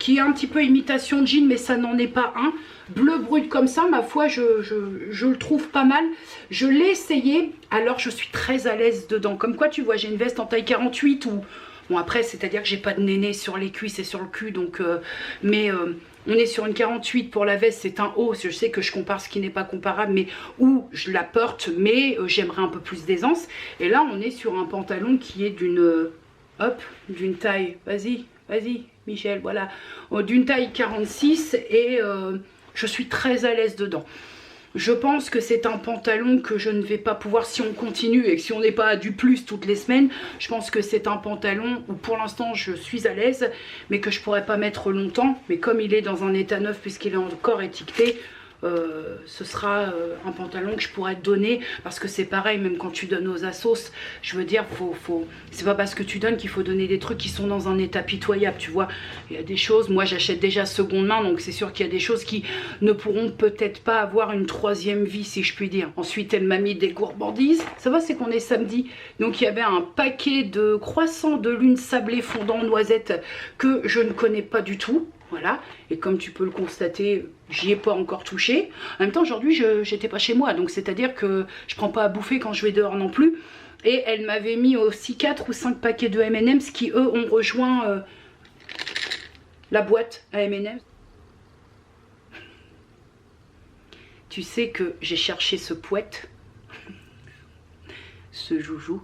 qui est un petit peu imitation jean, mais ça n'en est pas un. Bleu brut comme ça, ma foi, je le trouve pas mal. Je l'ai essayé, alors je suis très à l'aise dedans. Comme quoi, tu vois, j'ai une veste en taille 48 ou... Bon après, c'est-à-dire que j'ai pas de néné sur les cuisses et sur le cul, donc... on est sur une 48 pour la veste, c'est un haut, je sais que je compare ce qui n'est pas comparable, mais où je la porte, mais j'aimerais un peu plus d'aisance. Et là, on est sur un pantalon qui est d'une, hop, d'une taille, vas-y, Michel, voilà, d'une taille 46 et je suis très à l'aise dedans. Je pense que c'est un pantalon que je ne vais pas pouvoir, si on continue et que si on n'est pas à du plus toutes les semaines, je pense que c'est un pantalon où pour l'instant je suis à l'aise, mais que je pourrais pas mettre longtemps. Mais comme il est dans un état neuf puisqu'il est encore étiqueté, ce sera un pantalon que je pourrais te donner, parce que c'est pareil, même quand tu donnes aux assos, je veux dire, c'est pas parce que tu donnes qu'il faut donner des trucs qui sont dans un état pitoyable, tu vois. Il y a des choses, moi j'achète déjà seconde main, donc c'est sûr qu'il y a des choses qui ne pourront peut-être pas avoir une troisième vie, si je puis dire. Ensuite elle m'a mis des gourmandises, ça va, c'est qu'on est samedi, donc il y avait un paquet de croissants de lune sablé fondant noisette que je ne connais pas du tout. Voilà, et comme tu peux le constater, j'y ai pas encore touché. En même temps, aujourd'hui, j'étais pas chez moi, donc c'est-à-dire que je prends pas à bouffer quand je vais dehors non plus. Et elle m'avait mis aussi 4 ou 5 paquets de M&M's qui, eux, ont rejoint la boîte à M&M's. Tu sais que j'ai cherché ce pouette, ce joujou,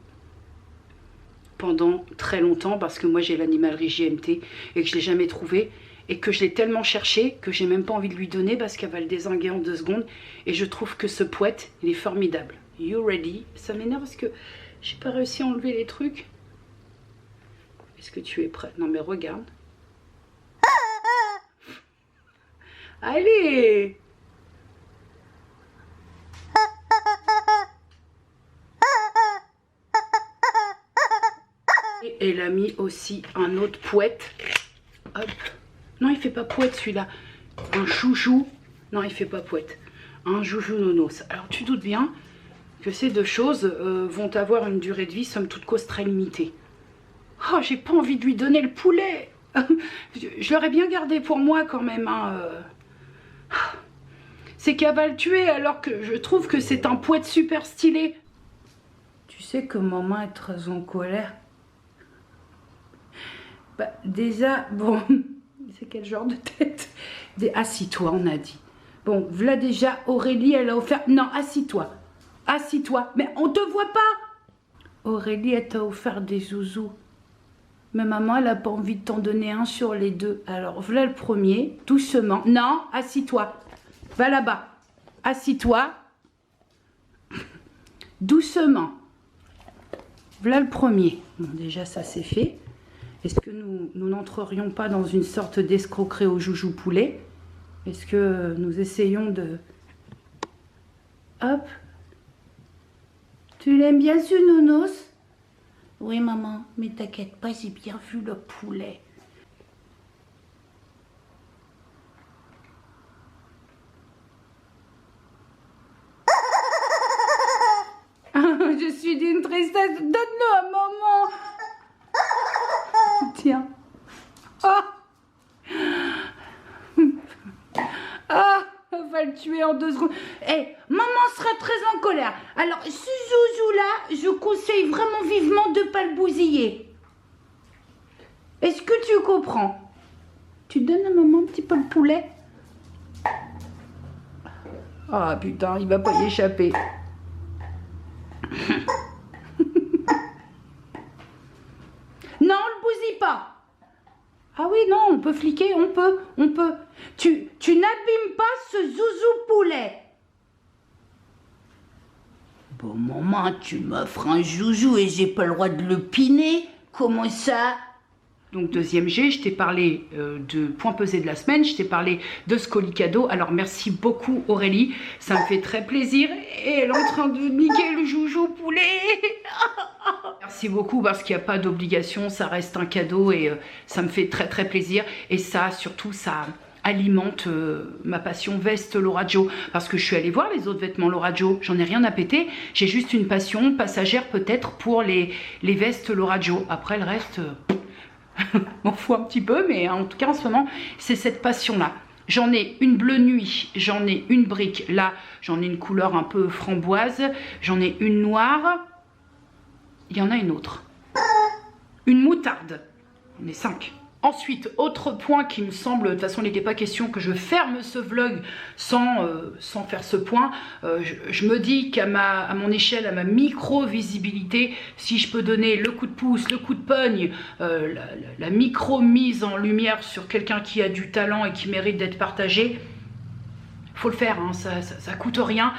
pendant très longtemps, parce que moi j'ai l'animalerie JMT et que je l'ai jamais trouvé. Et que je l'ai tellement cherché que j'ai même pas envie de lui donner parce qu'elle va le dézinguer en 2 secondes. Et je trouve que ce pouette, il est formidable. You ready? Ça m'énerve parce que j'ai pas réussi à enlever les trucs. Est-ce que tu es prêt? Non mais regarde. Allez! Et elle a mis aussi un autre pouette. Hop. Non, il fait pas pouette celui-là. Un chouchou. Non, il fait pas pouette. Un joujou nonos. Alors tu doutes bien que ces deux choses vont avoir une durée de vie somme toute cause très limitée. Oh, j'ai pas envie de lui donner le poulet. Je l'aurais bien gardé pour moi quand même. Hein. C'est qu'elle va le tuer alors que je trouve que c'est un pouet super stylé. Tu sais que maman est très en colère. Bah, déjà, bon, c'est quel genre de tête? Assis-toi, on a dit. Bon, voilà déjà, Aurélie, elle a offert... Non, assis-toi. Assis-toi. Mais on te voit pas. Aurélie, elle t'a offert des zouzous. Mais maman, elle n'a pas envie de t'en donner un sur les deux. Alors, voilà le premier, doucement. Non, assis-toi. Va là-bas. Assis-toi. Doucement. Voilà le premier. Bon, déjà, ça c'est fait. Est-ce que nous n'entrerions pas dans une sorte d'escroquerie au joujou poulet? Est-ce que nous essayons de... Hop. Tu l'aimes bien ce nounos? Oui maman, mais t'inquiète pas, j'ai bien vu le poulet. Je suis d'une tristesse. Donne-le à maman. Tiens. Oh. Ah, va le tuer en 2 secondes. Eh, maman sera très en colère. Alors, ce zouzou-là, je conseille vraiment vivement de ne pas le bousiller. Est-ce que tu comprends? Tu donnes à maman un petit peu le poulet? Ah, putain, il va pas y échapper. Non, on le bousille pas. Ah oui, non, on peut fliquer, on peut. Tu n'abîmes pas ce zouzou poulet. Bon, maman, tu m'offres un zouzou et j'ai pas le droit de le piner. Comment ça? Donc, deuxième G, je t'ai parlé de point pesé de la semaine, je t'ai parlé de ce colis cadeau. Alors, merci beaucoup Aurélie, ça me fait très plaisir. Et elle est en train de niquer le joujou poulet. Merci beaucoup parce qu'il n'y a pas d'obligation, ça reste un cadeau et ça me fait très très plaisir. Et ça, surtout, ça alimente ma passion veste Laura Jo. Parce que je suis allée voir les autres vêtements Laura Jo, j'en ai rien à péter. J'ai juste une passion passagère peut-être pour les vestes Laura Jo. Après le reste... m'en fous un petit peu, mais en tout cas en ce moment c'est cette passion là. J'en ai une bleu nuit, j'en ai une brique, là j'en ai une couleur un peu framboise, j'en ai une noire, il y en a une autre, une moutarde, on est 5. Ensuite, autre point qui me semble, de toute façon il n'était pas question que je ferme ce vlog sans faire ce point. Je me dis qu'à mon échelle, à ma micro-visibilité, si je peux donner le coup de pouce, le coup de pogne, la micro-mise en lumière sur quelqu'un qui a du talent et qui mérite d'être partagé, faut le faire, hein, ça coûte rien.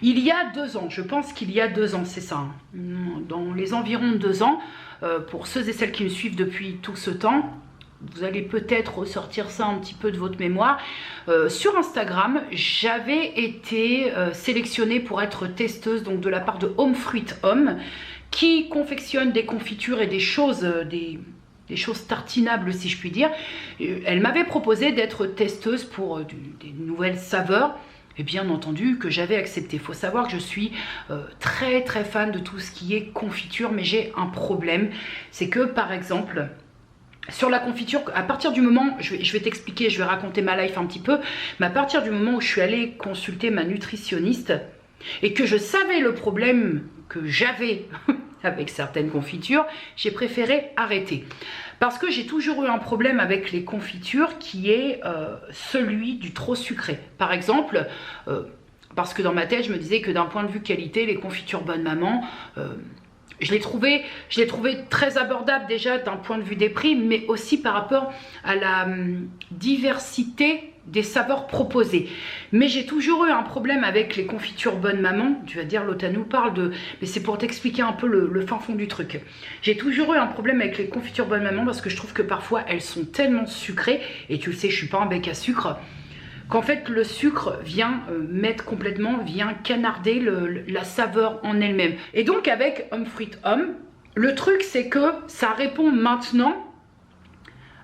Il y a 2 ans, je pense qu'il y a 2 ans, c'est ça, hein, dans les environs de 2 ans, pour ceux et celles qui me suivent depuis tout ce temps, vous allez peut-être ressortir ça un petit peu de votre mémoire. Sur Instagram, j'avais été sélectionnée pour être testeuse donc de la part de Home Fruit Home, qui confectionne des confitures et des choses, des choses tartinables si je puis dire. Elle m'avait proposé d'être testeuse pour des nouvelles saveurs. Et bien entendu que j'avais accepté. Il faut savoir que je suis très très fan de tout ce qui est confiture, mais j'ai un problème. C'est que par exemple... sur la confiture, à partir du moment, je vais t'expliquer, je vais raconter ma life un petit peu, mais à partir du moment où je suis allée consulter ma nutritionniste et que je savais le problème que j'avais avec certaines confitures, j'ai préféré arrêter. Parce que j'ai toujours eu un problème avec les confitures qui est celui du trop sucré. Par exemple, parce que dans ma tête, je me disais que d'un point de vue qualité, les confitures Bonne Maman... je l'ai trouvé très abordable déjà d'un point de vue des prix, mais aussi par rapport à la diversité des saveurs proposées. Mais j'ai toujours eu un problème avec les confitures Bonne Maman. Tu vas dire, l'autre nous parle de... Mais c'est pour t'expliquer un peu le fin fond du truc. J'ai toujours eu un problème avec les confitures Bonne Maman parce que je trouve que parfois elles sont tellement sucrées, et tu le sais, je suis pas un bec à sucre, qu'en fait le sucre vient vient canarder la saveur en elle-même. Et donc avec Home Fruit Home, Le truc, c'est que ça répond maintenant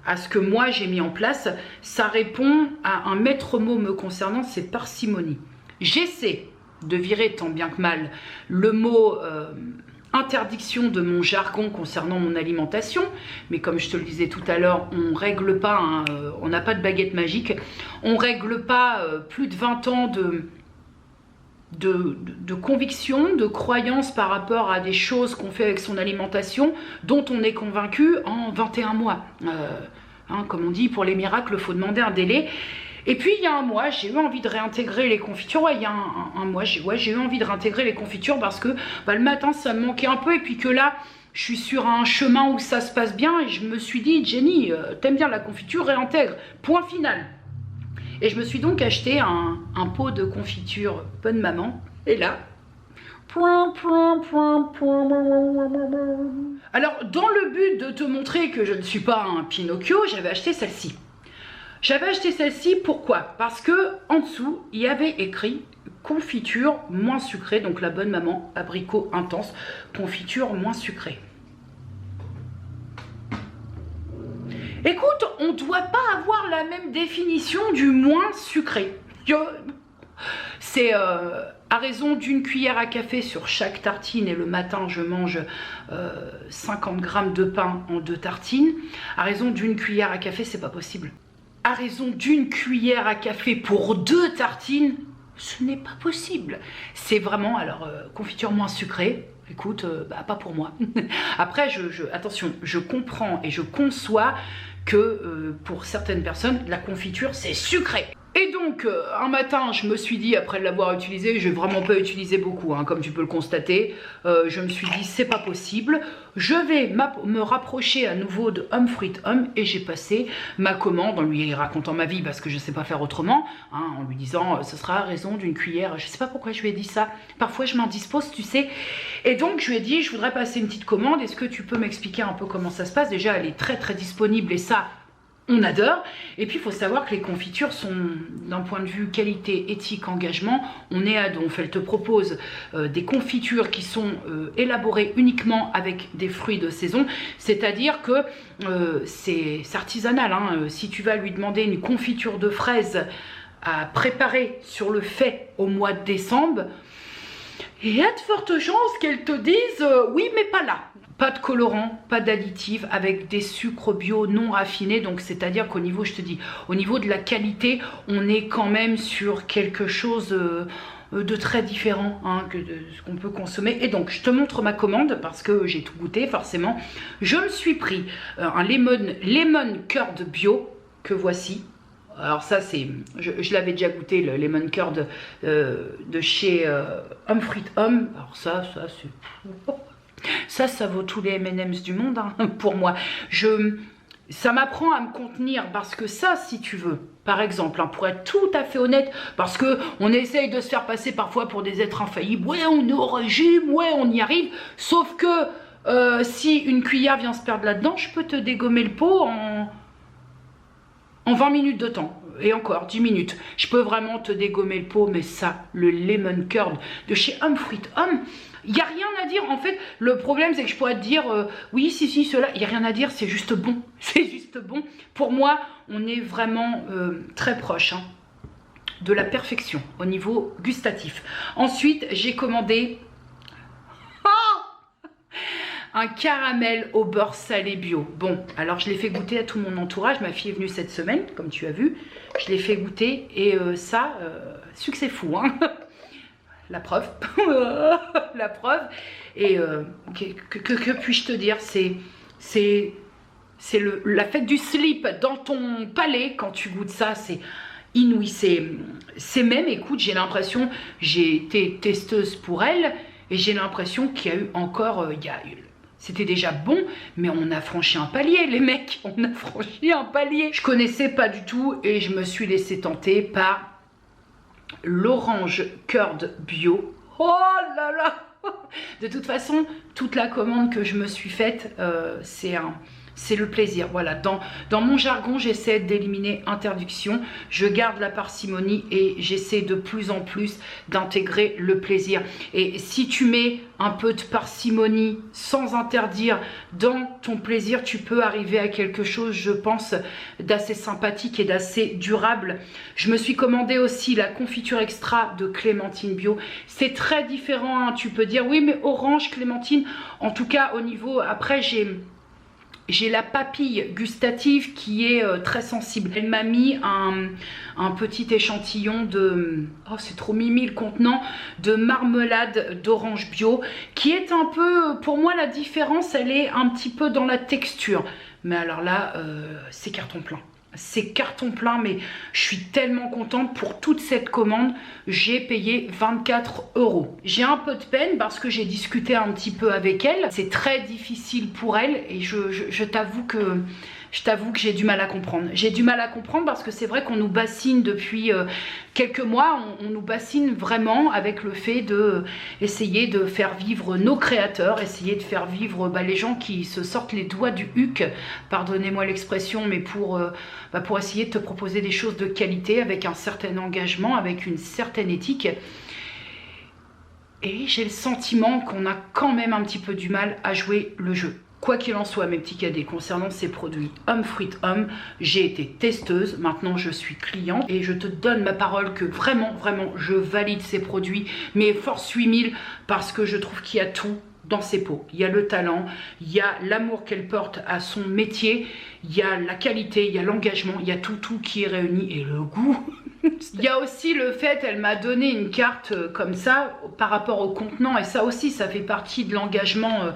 à ce que moi j'ai mis en place. Ça répond à un maître mot me concernant, c'est parcimonie. J'essaie de virer tant bien que mal le mot interdiction de mon jargon concernant mon alimentation, mais comme je te le disais tout à l'heure, on règle pas, hein, on n'a pas de baguette magique, on règle pas plus de 20 ans de conviction, de croyance par rapport à des choses qu'on fait avec son alimentation, dont on est convaincu en 21 mois. Hein, comme on dit, pour les miracles, il faut demander un délai. Et puis il y a un mois, j'ai eu envie de réintégrer les confitures. Ouais, il y a un mois, j'ai eu envie de réintégrer les confitures parce que le matin, ça me manquait un peu. Et puis que là, je suis sur un chemin où ça se passe bien. Et je me suis dit, Jenny, t'aimes bien la confiture, réintègre. Point final. Et je me suis donc acheté un pot de confiture Bonne Maman. Et là... Alors, dans le but de te montrer que je ne suis pas un Pinocchio, j'avais acheté celle-ci. J'avais acheté celle-ci, pourquoi? Parce que en dessous, il y avait écrit confiture moins sucrée, donc la Bonne Maman, abricot intense, confiture moins sucrée. Écoute, on ne doit pas avoir la même définition du moins sucré. C'est à raison d'une cuillère à café sur chaque tartine, et le matin je mange 50 grammes de pain en 2 tartines. À raison d'une cuillère à café, c'est pas possible. À raison d'une cuillère à café pour 2 tartines, ce n'est pas possible. C'est vraiment, alors, confiture moins sucrée, écoute, pas pour moi. Après, attention, je comprends et je conçois que pour certaines personnes, la confiture, c'est sucré. Et donc, un matin, je me suis dit, après l'avoir utilisé, je n'ai vraiment pas utilisé beaucoup, hein, comme tu peux le constater, je me suis dit, c'est pas possible, je vais me rapprocher à nouveau de Home Fruit Home, et j'ai passé ma commande en lui racontant ma vie, parce que je ne sais pas faire autrement, hein, en lui disant, ce sera à raison d'une cuillère, je ne sais pas pourquoi je lui ai dit ça, parfois je m'indispose, tu sais, et donc je lui ai dit, je voudrais passer une petite commande, est-ce que tu peux m'expliquer un peu comment ça se passe? Déjà, elle est très très disponible, et ça... on adore. Et puis il faut savoir que les confitures sont, d'un point de vue qualité, éthique, engagement, on est à Donf. Elle te propose des confitures qui sont élaborées uniquement avec des fruits de saison, c'est-à-dire que c'est artisanal, hein. Si tu vas lui demander une confiture de fraises à préparer sur le fait au mois de décembre, il y a de fortes chances qu'elle te dise oui mais pas là. Pas de colorant, pas d'additifs, avec des sucres bio non raffinés. Donc c'est-à-dire qu'au niveau, je te dis, au niveau de la qualité, on est quand même sur quelque chose de très différent, hein, que de ce qu'on peut consommer. Et donc je te montre ma commande parce que j'ai tout goûté forcément. Je me suis pris un lemon curd bio que voici. Alors ça c'est, je l'avais déjà goûté, le lemon curd de chez Home Fruit Home. Alors ça c'est... Ça vaut tous les M&M's du monde, hein, pour moi. Ça m'apprend à me contenir parce que ça, si tu veux, par exemple, hein, pour être tout à fait honnête, parce que on essaye de se faire passer parfois pour des êtres infaillibles. Ouais, on est au régime, ouais, on y arrive. Sauf que si une cuillère vient se perdre là-dedans, je peux te dégommer le pot en 20 minutes de temps. Et encore, 10 minutes. Je peux vraiment te dégommer le pot, mais ça, le lemon curd de chez Home Fruit Home, il n'y a rien à dire. En fait, le problème, c'est que je pourrais te dire, oui, si, cela, il n'y a rien à dire, c'est juste bon. C'est juste bon. Pour moi, on est vraiment très proche, hein, de la perfection au niveau gustatif. Ensuite, j'ai commandé un caramel au beurre salé bio. Bon, alors je l'ai fait goûter à tout mon entourage. Ma fille est venue cette semaine, comme tu as vu. Je l'ai fait goûter et succès fou, hein. La preuve. La preuve. Et que puis-je te dire? C'est la fête du slip dans ton palais quand tu goûtes ça. C'est inouï. C'est même, écoute, j'ai l'impression, j'ai été testeuse pour elle et j'ai l'impression qu'il y a eu encore... c'était déjà bon, mais on a franchi un palier, les mecs. On a franchi un palier. Je connaissais pas du tout et je me suis laissée tenter par l'orange curd bio. Oh là là! De toute façon, toute la commande que je me suis faite, c'est c'est le plaisir. Voilà, dans mon jargon, j'essaie d'éliminer interdiction, je garde la parcimonie et j'essaie de plus en plus d'intégrer le plaisir. Et si tu mets un peu de parcimonie sans interdire dans ton plaisir, tu peux arriver à quelque chose, je pense, d'assez sympathique et d'assez durable. Je me suis commandé aussi la confiture extra de clémentine bio. C'est très différent, hein. Tu peux dire oui mais orange, clémentine, en tout cas au niveau, après j'ai la papille gustative qui est très sensible. Elle m'a mis un petit échantillon de... Oh, c'est trop mimi le contenant de marmelade d'orange bio qui est un peu... Pour moi, la différence, elle est un petit peu dans la texture. Mais alors là, c'est carton plein. C'est carton plein, mais je suis tellement contente pour toute cette commande. J'ai payé 24 €. J'ai un peu de peine parce que j'ai discuté un petit peu avec elle. C'est très difficile pour elle et je t'avoue que j'ai du mal à comprendre. J'ai du mal à comprendre parce que c'est vrai qu'on nous bassine depuis quelques mois. On nous bassine vraiment avec le fait de essayer de faire vivre nos créateurs, essayer de faire vivre les gens qui se sortent les doigts du huc, pardonnez-moi l'expression, mais pour essayer de te proposer des choses de qualité avec un certain engagement, avec une certaine éthique. Et j'ai le sentiment qu'on a quand même un petit peu du mal à jouer le jeu. Quoi qu'il en soit, mes petits cadets, concernant ces produits Home Fruit Home, j'ai été testeuse, maintenant je suis cliente et je te donne ma parole que vraiment, je valide ces produits, mais force 8000 parce que je trouve qu'il y a tout dans ses pots. Il y a le talent, il y a l'amour qu'elle porte à son métier, il y a la qualité, il y a l'engagement, il y a tout qui est réuni et le goût. Il y a aussi le fait, elle m'a donné une carte comme ça par rapport au contenant et ça aussi, ça fait partie de l'engagement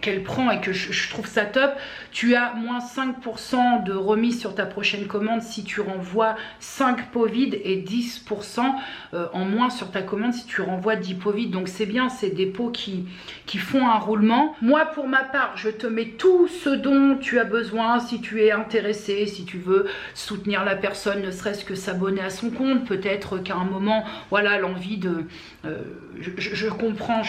qu'elle prend et que je trouve ça top. Tu as moins 5% de remise sur ta prochaine commande si tu renvoies 5 pots vides et 10% en moins sur ta commande si tu renvoies 10 pots vides. Donc c'est bien, c'est des pots qui font un roulement. Moi pour ma part, je te mets tout ce dont tu as besoin si tu es intéressé, si tu veux soutenir la personne, ne serait-ce que s'abonner à son compte, peut-être qu'à un moment, voilà, l'envie de... je comprends,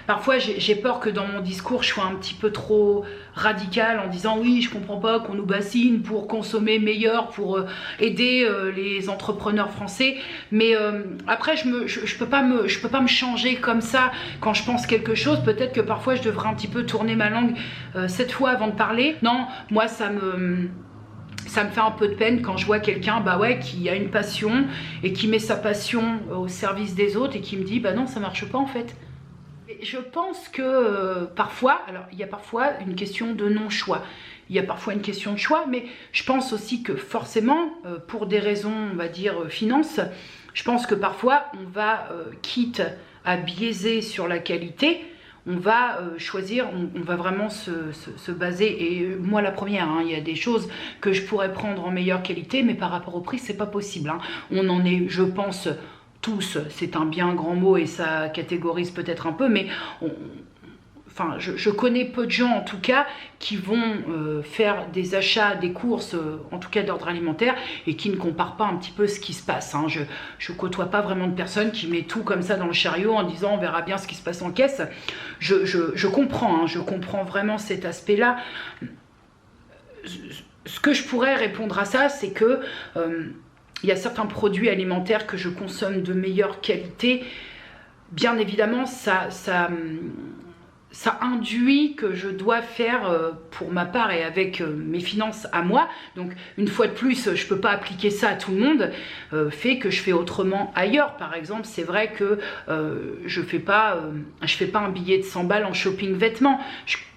parfois j'ai peur que dans mon discours, je sois un petit peu trop radical en disant oui, je comprends pas qu'on nous bassine pour consommer meilleur, pour aider les entrepreneurs français, mais après je peux pas me changer comme ça quand je pense quelque chose. Peut-être que parfois je devrais un petit peu tourner ma langue cette fois avant de parler. Non, moi ça me fait un peu de peine quand je vois quelqu'un qui a une passion et qui met sa passion au service des autres et qui me dit non, ça marche pas en fait. Et je pense que parfois, alors il y a parfois une question de non-choix, il y a parfois une question de choix, mais je pense aussi que forcément, pour des raisons, on va dire, finances, je pense que parfois on va, quitte à biaiser sur la qualité, on va choisir, on va vraiment se baser, et moi la première, il y a des choses que je pourrais prendre en meilleure qualité, mais par rapport au prix, c'est pas possible. On en est, je pense, tous, c'est un bien grand mot et ça catégorise peut-être un peu, mais je connais peu de gens en tout cas qui vont faire des achats, des courses, en tout cas d'ordre alimentaire, et qui ne comparent pas un petit peu ce qui se passe. Je côtoie pas vraiment de personnes qui mettent tout comme ça dans le chariot en disant on verra bien ce qui se passe en caisse. Je comprends, je comprends vraiment cet aspect-là. Ce que je pourrais répondre à ça, c'est que il y a certains produits alimentaires que je consomme de meilleure qualité. Bien évidemment, ça induit que je dois faire pour ma part et avec mes finances à moi. Donc une fois de plus, je peux pas appliquer ça à tout le monde, fait que je fais autrement ailleurs. Par exemple, c'est vrai que je fais pas un billet de 100 balles en shopping vêtements.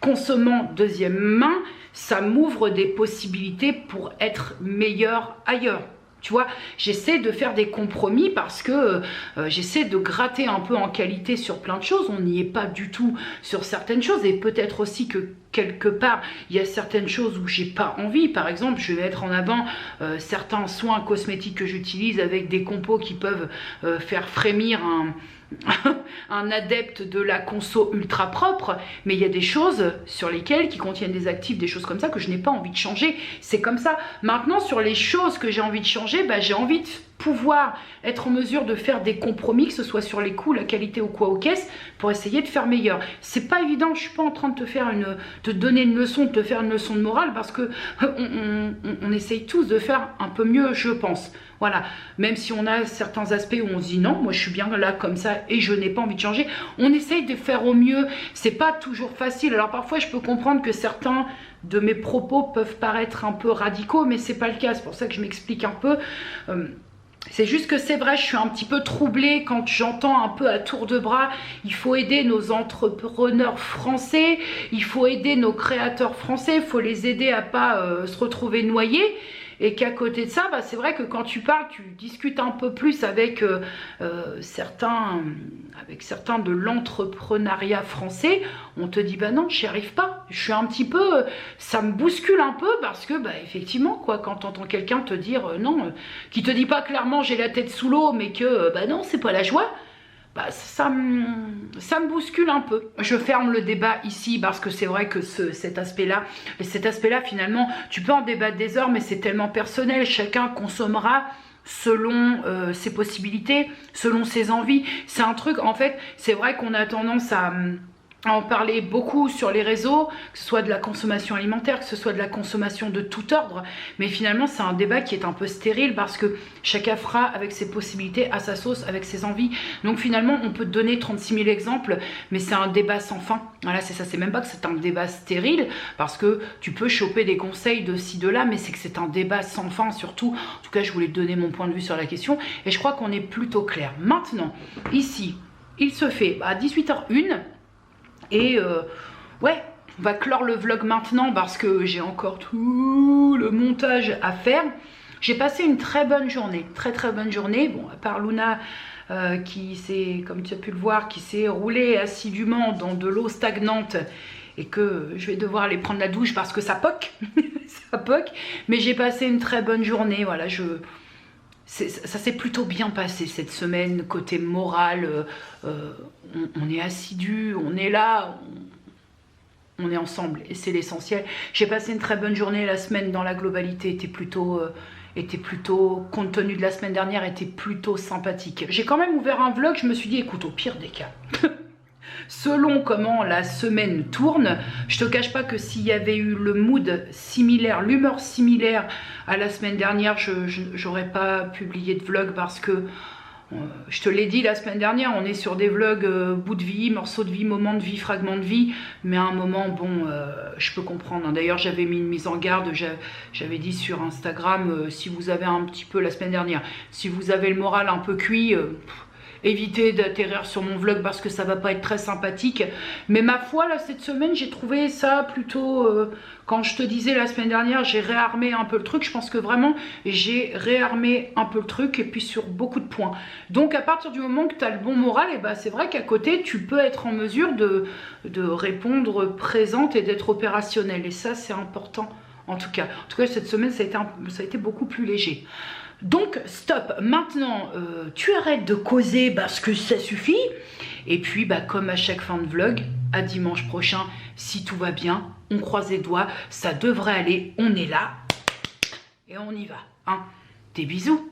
Consommant deuxième main, ça m'ouvre des possibilités pour être meilleur ailleurs. Tu vois, j'essaie de faire des compromis parce que j'essaie de gratter un peu en qualité sur plein de choses. On n'y est pas du tout sur certaines choses, et peut-être aussi que quelque part, il y a certaines choses où j'ai pas envie. Par exemple, je vais mettre en avant certains soins cosmétiques que j'utilise avec des compos qui peuvent faire frémir un adepte de la conso ultra propre, mais il y a des choses sur lesquelles qui contiennent des actifs, des choses comme ça que je n'ai pas envie de changer. C'est comme ça. Maintenant, sur les choses que j'ai envie de changer, j'ai envie pouvoir être en mesure de faire des compromis, que ce soit sur les coûts, la qualité ou quoi aux caisses, pour essayer de faire meilleur. C'est pas évident, je suis pas en train de te donner une leçon, de te faire une leçon de morale, parce que on essaye tous de faire un peu mieux, je pense. Voilà, même si on a certains aspects où on se dit non, moi je suis bien là comme ça et je n'ai pas envie de changer, on essaye de faire au mieux. C'est pas toujours facile. Alors parfois je peux comprendre que certains de mes propos peuvent paraître un peu radicaux, mais c'est pas le cas, c'est pour ça que je m'explique un peu. C'est juste que c'est vrai, je suis un petit peu troublée quand j'entends un peu à tour de bras, il faut aider nos entrepreneurs français, il faut aider nos créateurs français, il faut les aider à pas se retrouver noyés. Et qu'à côté de ça, bah, c'est vrai que quand tu parles, tu discutes un peu plus avec certains de l'entrepreneuriat français, on te dit bah non, j'y arrive pas. Je suis un petit peu, ça me bouscule un peu parce que bah effectivement quoi, quand t'entends quelqu'un te dire non, qui te dit pas clairement j'ai la tête sous l'eau, mais que bah non, c'est pas la joie. Bah, ça me bouscule un peu. Je ferme le débat ici parce que c'est vrai que cet aspect-là finalement, tu peux en débattre des heures, mais c'est tellement personnel. Chacun consommera selon ses possibilités, selon ses envies. C'est un truc, en fait, c'est vrai qu'on a tendance à en parler beaucoup sur les réseaux, que ce soit de la consommation alimentaire, que ce soit de la consommation de tout ordre, mais finalement c'est un débat qui est un peu stérile parce que chacun fera avec ses possibilités, à sa sauce, avec ses envies. Donc finalement on peut te donner 36 000 exemples, mais c'est un débat sans fin. Voilà, c'est ça, c'est même pas que c'est un débat stérile, parce que tu peux choper des conseils de ci, de là, mais c'est que c'est un débat sans fin surtout. En tout cas je voulais te donner mon point de vue sur la question, et je crois qu'on est plutôt clair. Maintenant, ici, il se fait à 18h01, et ouais, on va clore le vlog maintenant parce que j'ai encore tout le montage à faire. J'ai passé une très bonne journée, très bonne journée. Bon, à part Luna qui s'est, comme tu as pu le voir, qui s'est roulée assidûment dans de l'eau stagnante et que je vais devoir aller prendre la douche parce que ça poque, ça poque. Mais j'ai passé une très bonne journée, voilà, ça s'est plutôt bien passé cette semaine, côté moral, on est assidus, on est là, on est ensemble et c'est l'essentiel. J'ai passé une très bonne journée, la semaine dans la globalité était plutôt, compte tenu de la semaine dernière, était plutôt sympathique. J'ai quand même ouvert un vlog, je me suis dit écoute, au pire des cas, selon comment la semaine tourne, je te cache pas que s'il y avait eu le mood similaire, l'humeur similaire à la semaine dernière, j'aurais pas publié de vlog parce que je te l'ai dit la semaine dernière, on est sur des vlogs bout de vie, morceaux de vie, moments de vie, fragments de vie, mais à un moment, bon, je peux comprendre. Hein. D'ailleurs, j'avais mis une mise en garde, j'avais dit sur Instagram, si vous avez un petit peu, la semaine dernière, si vous avez le moral un peu cuit, évitez d'atterrir sur mon vlog parce que ça va pas être très sympathique. Mais ma foi, là, cette semaine, j'ai trouvé ça plutôt... quand je te disais la semaine dernière, j'ai réarmé un peu le truc. Je pense que vraiment, j'ai réarmé un peu le truc et puis sur beaucoup de points. Donc, à partir du moment que tu as le bon moral, et ben, c'est vrai qu'à côté, tu peux être en mesure de répondre présente et d'être opérationnel. Et ça, c'est important. En tout cas, cette semaine, ça a été beaucoup plus léger. Donc, stop. Maintenant, tu arrêtes de causer parce que ça suffit. Et puis, bah, comme à chaque fin de vlog, à dimanche prochain, si tout va bien, on croise les doigts, ça devrait aller, on est là et on y va. Hein. Des bisous.